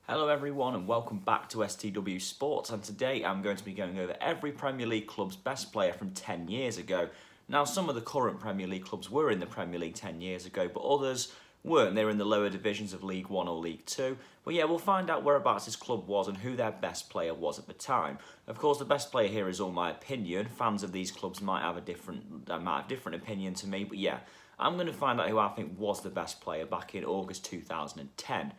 Hello everyone and welcome back to STW Sports, and today I'm going to be going over every Premier League club's best player from 10 years ago. Now, some of the current Premier League clubs were in the Premier League 10 years ago, but others weren't. They were in the lower divisions of League 1 or League 2. But yeah, we'll find out whereabouts this club was and who their best player was at the time. Of course, the best player here is all my opinion. Fans of these clubs might have a different opinion to me, but yeah, I'm going to find out who I think was the best player back in August 2010.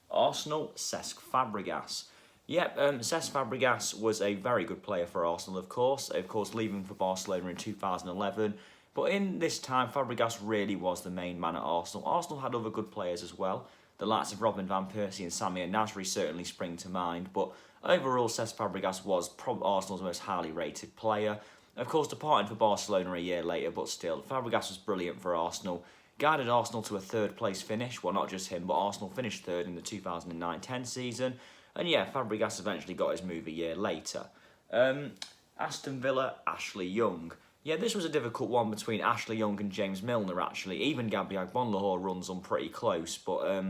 Arsenal, Cesc Fabregas. Yep, Cesc Fabregas was a very good player for Arsenal, of course, leaving for Barcelona in 2011. But in this time, Fabregas really was the main man at Arsenal. Arsenal had other good players as well. The likes of Robin van Persie and Samir Nasri certainly spring to mind. But overall, Cesc Fabregas was probably Arsenal's most highly rated player. Of course, departing for Barcelona a year later, but still, Fabregas was brilliant for Arsenal. Guided Arsenal to a third place finish. Well, not just him, but Arsenal finished third in the 2009-10 season. And yeah, Fabregas eventually got his move a year later. Aston Villa, Ashley Young. Yeah, this was a difficult one between Ashley Young and James Milner, actually. Even Gabby Agbonlahor runs on pretty close. But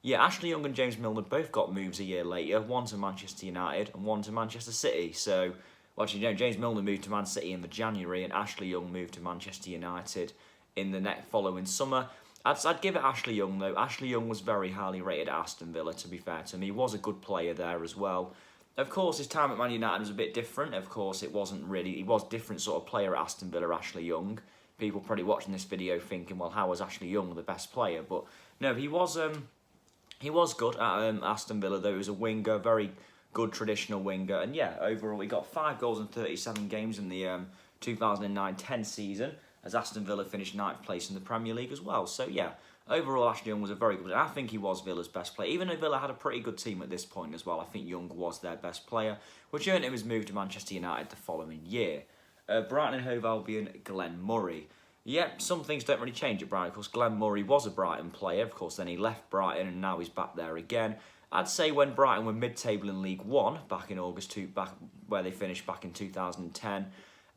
yeah, Ashley Young and James Milner both got moves a year later. One to Manchester United and one to Manchester City. So, well, actually, no, James Milner moved to Man City in the January and Ashley Young moved to Manchester United in the next following summer. I'd give it Ashley Young though. Ashley Young was very highly rated at Aston Villa, to be fair to me. He was a good player there as well. Of course, his time at Man United was a bit different. Of course, it wasn't really... He was a different sort of player at Aston Villa, Ashley Young. People probably watching this video thinking, well, how was Ashley Young the best player? But no, he was good at Aston Villa, though. He was a winger, very good traditional winger. And yeah, overall, he got 5 goals in 37 games in the 2009-10 season, as Aston Villa finished 9th place in the Premier League as well. So yeah, overall Ashley Young was a very good player. I think he was Villa's best player. Even though Villa had a pretty good team at this point as well, I think Young was their best player, which earned him his move to Manchester United the following year. Brighton and Hove Albion, Glenn Murray. Yep, some things don't really change at Brighton. Of course, Glenn Murray was a Brighton player. Of course, then he left Brighton and now he's back there again. I'd say when Brighton were mid-table in League 1, back in August 2, back where they finished back in 2010,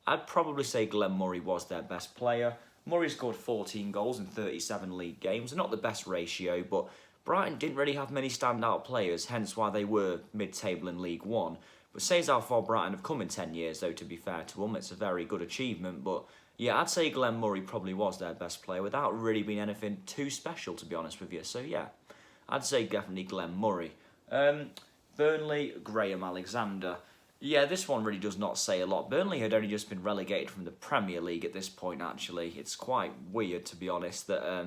I'd probably say Glenn Murray was their best player. Murray scored 14 goals in 37 league games. Not the best ratio, but Brighton didn't really have many standout players, hence why they were mid-table in League 1. But says how far Brighton have come in 10 years, though, to be fair to them. It's a very good achievement. But yeah, I'd say Glenn Murray probably was their best player without really being anything too special, to be honest with you. So yeah, I'd say definitely Glenn Murray. Burnley, Graham Alexander. Yeah, this one really does not say a lot. Burnley had only just been relegated from the Premier League at this point, actually. It's quite weird, to be honest, that,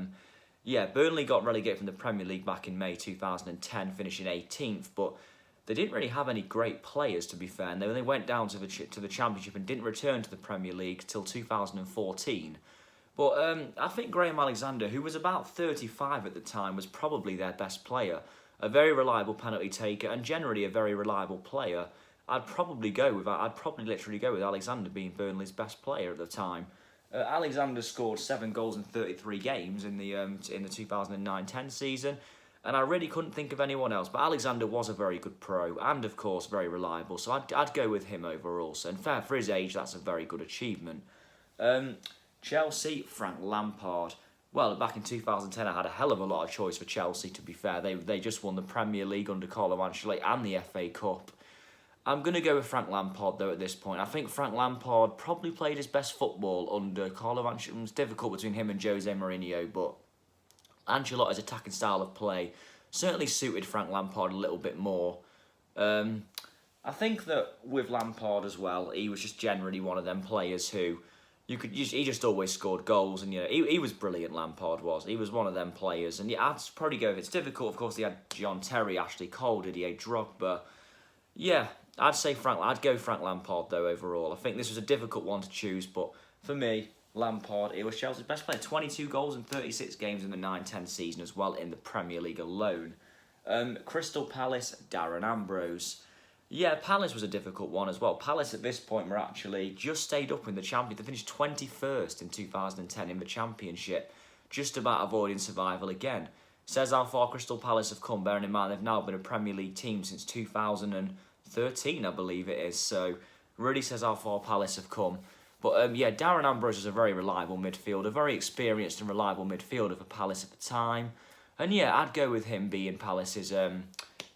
yeah, Burnley got relegated from the Premier League back in May 2010, finishing 18th, but they didn't really have any great players, to be fair, and they went down to the Championship and didn't return to the Premier League till 2014. But I think Graham Alexander, who was about 35 at the time, was probably their best player. A very reliable penalty taker and generally a very reliable player. I'd probably literally go with Alexander being Burnley's best player at the time. Alexander scored 7 goals in 33 games in the 2009-10 season, and I really couldn't think of anyone else. But Alexander was a very good pro, and of course very reliable. So I'd go with him overall. So, and fair for his age, that's a very good achievement. Chelsea, Frank Lampard. Well, back in 2010, I had a hell of a lot of choice for Chelsea. To be fair, they just won the Premier League under Carlo Ancelotti and the FA Cup. I'm going to go with Frank Lampard, though, at this point. I think Frank Lampard probably played his best football under Carlo Ancelotti. It was difficult between him and Jose Mourinho, but Ancelotti's attacking style of play certainly suited Frank Lampard a little bit more. I think that with Lampard as well, he was just generally one of them players who he just always scored goals, and he was brilliant. Lampard was. He was one of them players, and yeah, I'd probably go. If it's difficult, of course, he had John Terry, Ashley Cole, Didier Drogba. Yeah, I'd go Frank Lampard though overall. I think this was a difficult one to choose, but for me, Lampard, it was Chelsea's best player. 22 goals in 36 games in the 9-10 season as well in the Premier League alone. Crystal Palace, Darren Ambrose. Yeah, Palace was a difficult one as well. Palace at this point were actually just stayed up in the Championship. They finished 21st in 2010 in the Championship, just about avoiding survival again. Says how far Crystal Palace have come, bearing in mind they've now been a Premier League team since 2013, I believe it is. So, really says how far Palace have come. But yeah, Darren Ambrose was a very reliable midfielder, very experienced and reliable midfielder for Palace at the time. And yeah, I'd go with him being Palace's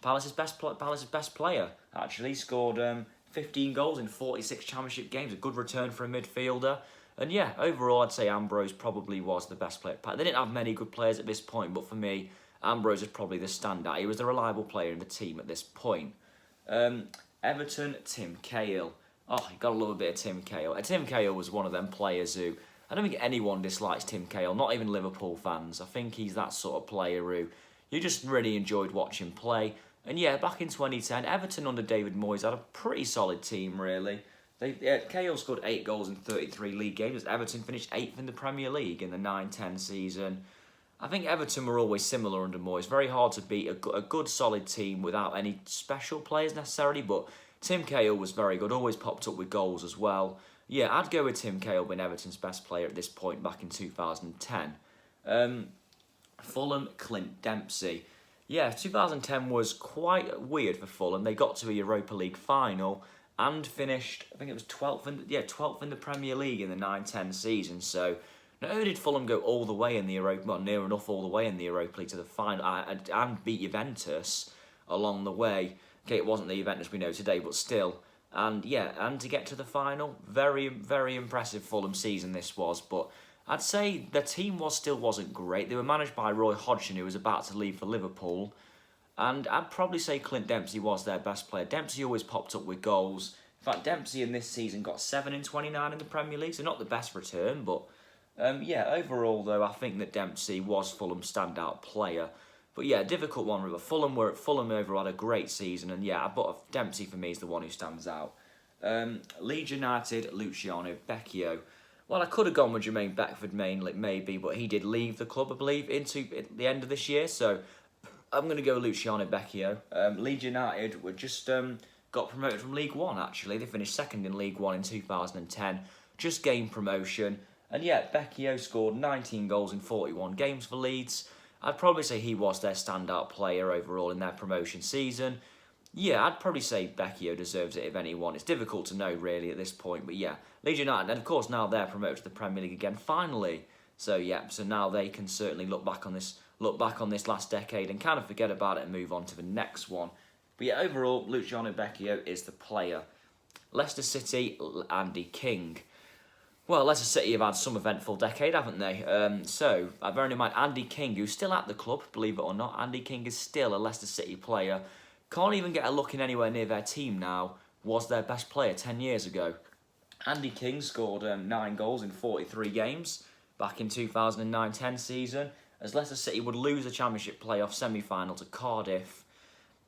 Palace's best player, actually. Scored 15 goals in 46 Championship games, a good return for a midfielder. And yeah, overall, I'd say Ambrose probably was the best player. They didn't have many good players at this point, but for me, Ambrose is probably the standout. He was the reliable player in the team at this point. Everton, Tim Cahill. Oh, you gotta love a bit of Tim Cahill. Tim Cahill was one of them players who, I don't think anyone dislikes Tim Cahill, not even Liverpool fans. I think he's that sort of player who you just really enjoyed watching play. And yeah, back in 2010, Everton under David Moyes had a pretty solid team, really. Cahill scored 8 goals in 33 league games. Everton finished 8th in the Premier League in the 9-10 season. I think Everton were always similar under Moyes. Very hard to beat a good, solid team without any special players necessarily, but Tim Cahill was very good, always popped up with goals as well. Yeah, I'd go with Tim Cahill being Everton's best player at this point back in 2010. Fulham, Clint Dempsey. Yeah, 2010 was quite weird for Fulham. They got to a Europa League final and finished, I think it was 12th in the Premier League in the 9-10 season. So not only did Fulham go all the way in the Europa, well, near enough all the way in the Europa League to the final, and beat Juventus along the way. Okay, it wasn't the Juventus we know today, but still. And yeah, and to get to the final, very, very impressive Fulham season this was. But I'd say the team still wasn't great. They were managed by Roy Hodgson, who was about to leave for Liverpool. And I'd probably say Clint Dempsey was their best player. Dempsey always popped up with goals. In fact, Dempsey in this season got 7 in 29 in the Premier League, so not the best return. But yeah, overall, though, I think that Dempsey was Fulham's standout player. But yeah, difficult one. Fulham overall had a great season, and yeah, but Dempsey for me is the one who stands out. Leeds United, Luciano Becchio. Well, I could have gone with Jermaine Beckford mainly, maybe, but he did leave the club, I believe, at the end of this year. So I'm going to go with Luciano Becchio. Leeds United were just got promoted from League One. Actually, they finished second in League One in 2010. Just gained promotion, and yeah, Becchio scored 19 goals in 41 games for Leeds. I'd probably say he was their standout player overall in their promotion season. Yeah, I'd probably say Becchio deserves it if anyone. It's difficult to know really at this point, but yeah, Leeds United, and of course now they're promoted to the Premier League again, finally. So yeah, so now they can certainly look back on this last decade and kind of forget about it and move on to the next one. But yeah, overall, Luciano Becchio is the player. Leicester City, Andy King. Well, Leicester City have had some eventful decade, haven't they? So, bearing in mind, Andy King, who's still at the club, believe it or not, Andy King is still a Leicester City player. Can't even get a look in anywhere near their team now. Was their best player 10 years ago. Andy King scored 9 goals in 43 games back in 2009-10 season, as Leicester City would lose the Championship playoff semi-final to Cardiff.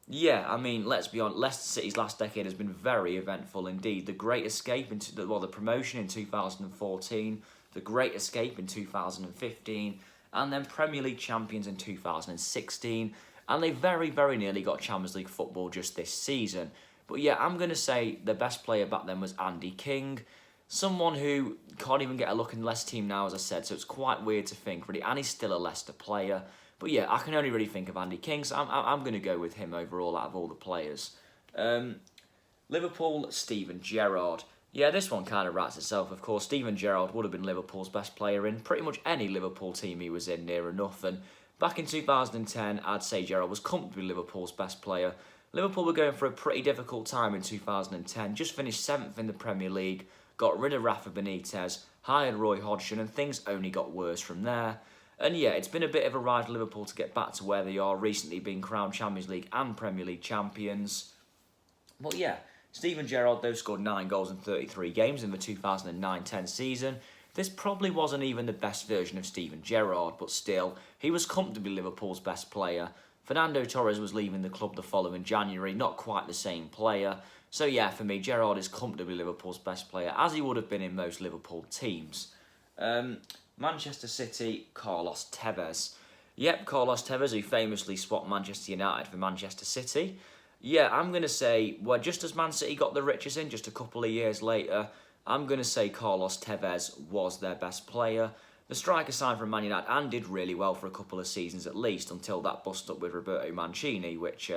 Yeah, I mean, let's be honest, Leicester City's last decade has been very eventful indeed. The Great Escape, the promotion in 2014, the Great Escape in 2015, and then Premier League champions in 2016, and they very, very nearly got Champions League football just this season. But yeah, I'm going to say the best player back then was Andy King, someone who can't even get a look in the Leicester team now, as I said, so it's quite weird to think, really, and he's still a Leicester player. But yeah, I can only really think of Andy King, so I'm going to go with him overall out of all the players. Liverpool, Steven Gerrard. Yeah, this one kind of writes itself, of course. Steven Gerrard would have been Liverpool's best player in pretty much any Liverpool team he was in, near enough. And back in 2010, I'd say Gerrard was comfortably Liverpool's best player. Liverpool were going for a pretty difficult time in 2010, just finished 7th in the Premier League, got rid of Rafa Benitez, hired Roy Hodgson, and things only got worse from there. And yeah, it's been a bit of a ride for Liverpool to get back to where they are, recently being crowned Champions League and Premier League champions. But yeah, Steven Gerrard, though, scored 9 goals in 33 games in the 2009-10 season. This probably wasn't even the best version of Steven Gerrard, but still, he was comfortably Liverpool's best player. Fernando Torres was leaving the club the following January, not quite the same player. So yeah, for me, Gerrard is comfortably Liverpool's best player, as he would have been in most Liverpool teams. Manchester City, Carlos Tevez. Yep, Carlos Tevez, who famously swapped Manchester United for Manchester City. Yeah, I'm going to say, well, just as Man City got the riches in just a couple of years later, I'm going to say Carlos Tevez was their best player. The striker signed from Man United and did really well for a couple of seasons at least, until that bust up with Roberto Mancini, which,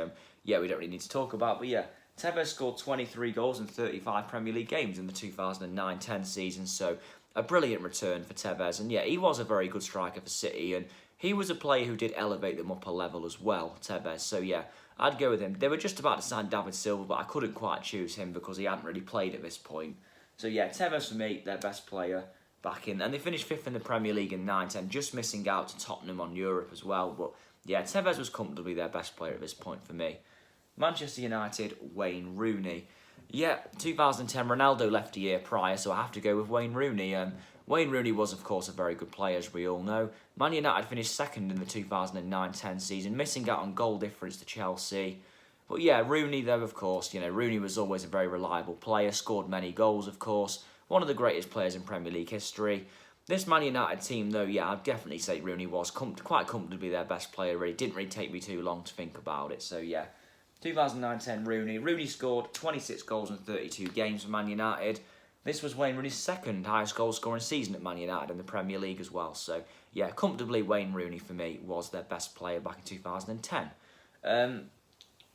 yeah, we don't really need to talk about. But yeah, Tevez scored 23 goals in 35 Premier League games in the 2009-10 season, so a brilliant return for Tevez. And yeah, he was a very good striker for City, and he was a player who did elevate them up a level as well, Tevez. So yeah, I'd go with him. They were just about to sign David Silva, but I couldn't quite choose him because he hadn't really played at this point. So yeah, Tevez for me, their best player back in. And they finished 5th in the Premier League in 9-10, just missing out to Tottenham on Europe as well. But yeah, Tevez was comfortably their best player at this point for me. Manchester United, Wayne Rooney. Yeah, 2010, Ronaldo left a year prior, so I have to go with Wayne Rooney. Wayne Rooney was, of course, a very good player, as we all know. Man United finished 2nd in the 2009-10 season, missing out on goal difference to Chelsea. But yeah, Rooney, though, of course, Rooney was always a very reliable player, scored many goals, of course. One of the greatest players in Premier League history. This Man United team, though, yeah, I'd definitely say Rooney was quite comfortably their best player, really. Didn't really take me too long to think about it, so yeah. 2009-10 Rooney. Rooney scored 26 goals in 32 games for Man United. This was Wayne Rooney's 2nd highest goal scoring season at Man United in the Premier League as well. So, yeah, comfortably Wayne Rooney for me was their best player back in 2010.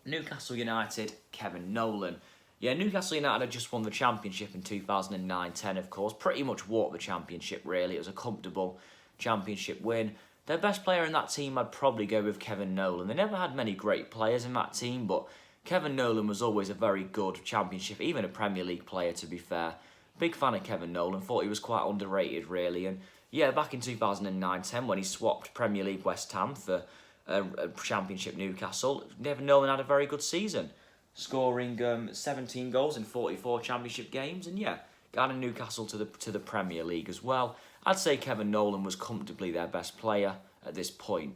Newcastle United, Kevin Nolan. Yeah, Newcastle United had just won the Championship in 2009-10, of course. Pretty much walked the Championship, really. It was a comfortable Championship win. Their best player in that team, I'd probably go with Kevin Nolan. They never had many great players in that team, but Kevin Nolan was always a very good Championship, even a Premier League player, to be fair. Big fan of Kevin Nolan, thought he was quite underrated, really. And yeah, back in 2009-10, when he swapped Premier League West Ham for a Championship Newcastle, Kevin Nolan had a very good season, scoring 17 goals in 44 Championship games, and yeah, guiding Newcastle to the Premier League as well. I'd say Kevin Nolan was comfortably their best player at this point.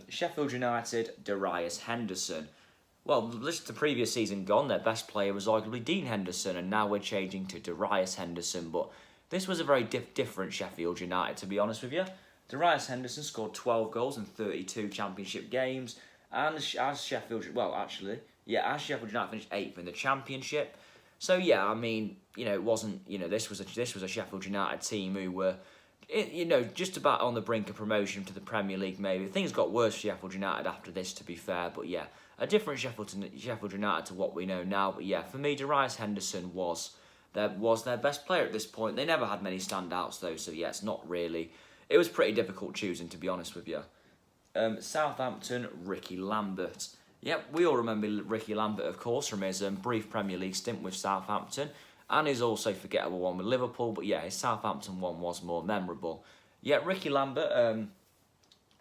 Sheffield United, Darius Henderson. Well, just the previous season gone, their best player was arguably Dean Henderson, and now we're changing to Darius Henderson. But this was a very different Sheffield United, to be honest with you. Darius Henderson scored 12 goals in 32 Championship games, and as Sheffield United finished 8th in the Championship. So yeah, I mean, it wasn't, this was a Sheffield United team who were, just about on the brink of promotion to the Premier League. Maybe things got worse for Sheffield United after this, to be fair. But yeah, a different Sheffield United to what we know now. But yeah, for me, Darius Henderson was their best player at this point. They never had many standouts though, so yeah, it's not really. It was pretty difficult choosing, to be honest with you. Southampton, Ricky Lambert. Yep, we all remember Ricky Lambert, of course, from his brief Premier League stint with Southampton, and his also forgettable one with Liverpool. But yeah, his Southampton one was more memorable. Yeah, Ricky Lambert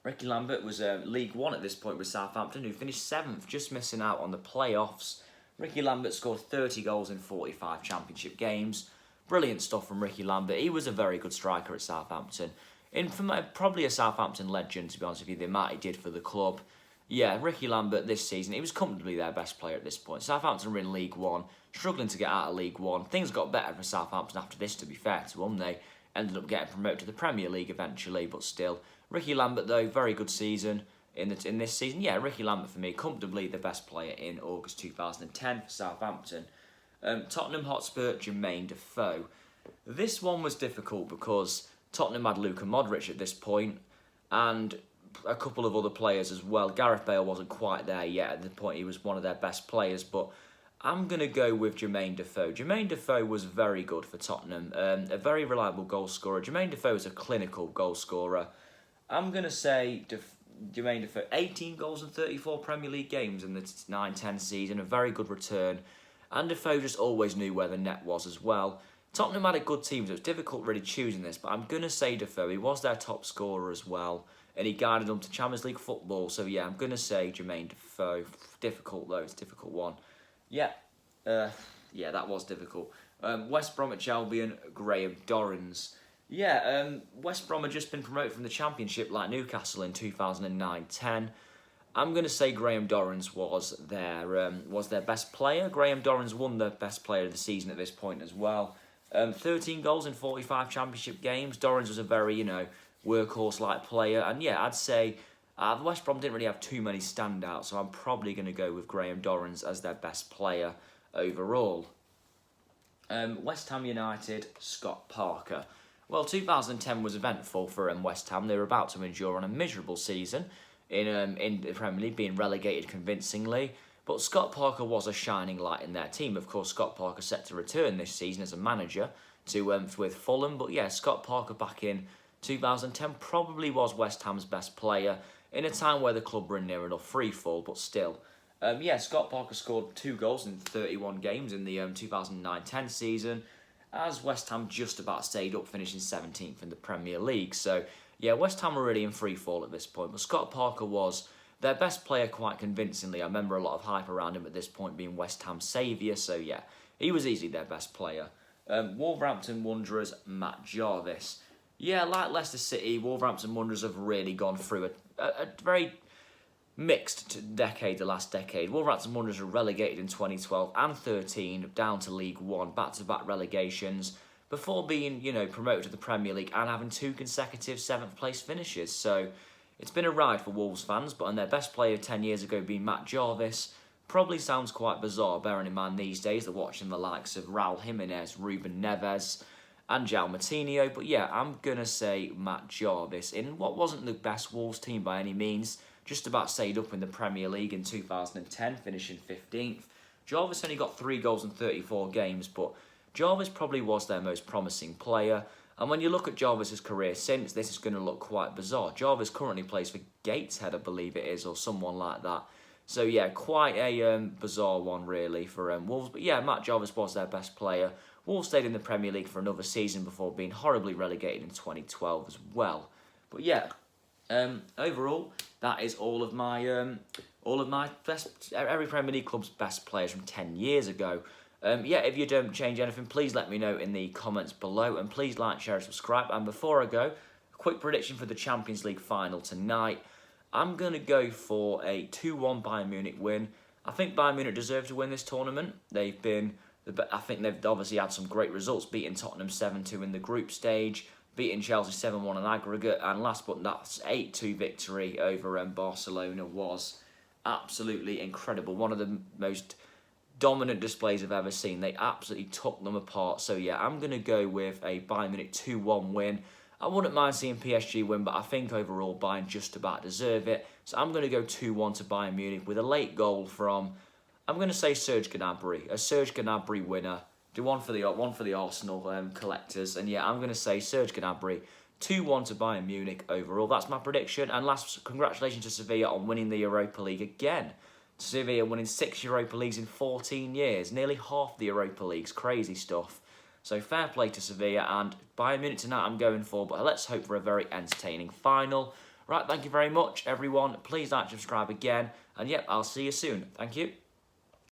was League One at this point with Southampton, who finished 7th, just missing out on the playoffs. Ricky Lambert scored 30 goals in 45 Championship games. Brilliant stuff from Ricky Lambert. He was a very good striker at Southampton. Probably a Southampton legend, to be honest with you, the amount he did for the club. Yeah, Ricky Lambert this season, he was comfortably their best player at this point. Southampton were in League One, struggling to get out of League One. Things got better for Southampton after this, to be fair to them. They ended up getting promoted to the Premier League eventually, but still. Ricky Lambert, though, very good season in this season. Yeah, Ricky Lambert, for me, comfortably the best player in August 2010 for Southampton. Tottenham Hotspur, Jermaine Defoe. This one was difficult because Tottenham had Luka Modric at this point, and a couple of other players as well. Gareth Bale wasn't quite there yet at the point he was one of their best players, but I'm going to go with Jermaine Defoe. Jermaine Defoe was very good for Tottenham, a very reliable goal scorer. Jermaine Defoe is a clinical goal scorer. I'm going to say Jermaine Defoe, 18 goals in 34 Premier League games in the 9-10 season, a very good return, and Defoe just always knew where the net was as well. Tottenham had a good team, so it's difficult really choosing this, but I'm going to say Defoe. He was their top scorer as well, and he guided them to Champions League football. So yeah, I'm going to say Jermaine Defoe. Difficult though, it's a difficult one. Yeah, that was difficult. West Bromwich Albion, Graham Dorrans. Yeah, West Brom had just been promoted from the Championship like Newcastle in 2009-10. I'm going to say Graham Dorrans was their best player. Graham Dorrans won the best player of the season at this point as well. 13 goals in 45 Championship games. Dorrans was a very, workhorse-like player. And yeah, I'd say West Brom didn't really have too many standouts, so I'm probably going to go with Graham Dorrans as their best player overall. West Ham United, Scott Parker. Well, 2010 was eventful for West Ham. They were about to endure on a miserable season in the Premier League, being relegated convincingly. But Scott Parker was a shining light in their team. Of course, Scott Parker set to return this season as a manager with Fulham. But yeah, Scott Parker back in 2010 probably was West Ham's best player in a time where the club were in near enough free fall, but still. Yeah, Scott Parker scored 2 goals in 31 games in the 2009-10 season, as West Ham just about stayed up, finishing 17th in the Premier League. So, yeah, West Ham were really in free fall at this point, but Scott Parker was their best player quite convincingly. I remember a lot of hype around him at this point being West Ham's saviour, so yeah, he was easily their best player. Wolverhampton Wanderers, Matt Jarvis. Yeah, like Leicester City, Wolverhampton Wanderers have really gone through a very mixed decade, the last decade. Wolverhampton Wanderers were relegated in 2012 and 13 down to League One, back-to-back relegations, before being, promoted to the Premier League and having 2 consecutive 7th place finishes. So it's been a ride for Wolves fans, but and their best player 10 years ago being Matt Jarvis probably sounds quite bizarre, bearing in mind these days they're watching the likes of Raul Jimenez, Ruben Neves and João Moutinho. But yeah, I'm going to say Matt Jarvis in what wasn't the best Wolves team by any means, just about stayed up in the Premier League in 2010, finishing 15th. Jarvis only got 3 goals in 34 games, but Jarvis probably was their most promising player. And when you look at Jarvis's career since, this is going to look quite bizarre. Jarvis currently plays for Gateshead, I believe it is, or someone like that. So yeah, quite a bizarre one really for Wolves. But yeah, Matt Jarvis was their best player. Wolves stayed in the Premier League for another season before being horribly relegated in 2012 as well. But yeah, overall, that is all of my best, every Premier League club's best players from 10 years ago. Yeah, if you don't change anything, please let me know in the comments below, and please like, share, and subscribe. And before I go, a quick prediction for the Champions League final tonight. I'm going to go for a 2-1 Bayern Munich win. I think Bayern Munich deserve to win this tournament. I think they've obviously had some great results, beating Tottenham 7-2 in the group stage, beating Chelsea 7-1 in aggregate, and last but not 8-2 victory over Barcelona was absolutely incredible. One of the most dominant displays I've ever seen. They absolutely took them apart. So yeah, I'm going to go with a Bayern Munich 2-1 win. I wouldn't mind seeing PSG win, but I think overall Bayern just about deserve it. So I'm going to go 2-1 to Bayern Munich with a late goal from, I'm going to say Serge Gnabry. A Serge Gnabry winner. Do one for the Arsenal collectors. And yeah, I'm going to say Serge Gnabry 2-1 to Bayern Munich overall. That's my prediction. And last, congratulations to Sevilla on winning the Europa League again. Sevilla winning 6 Europa Leagues in 14 years. Nearly half the Europa Leagues. Crazy stuff. So fair play to Sevilla, and Bayern Munich tonight I'm going for, but let's hope for a very entertaining final. Right, thank you very much, everyone. Please like, subscribe again, and yep, I'll see you soon. Thank you.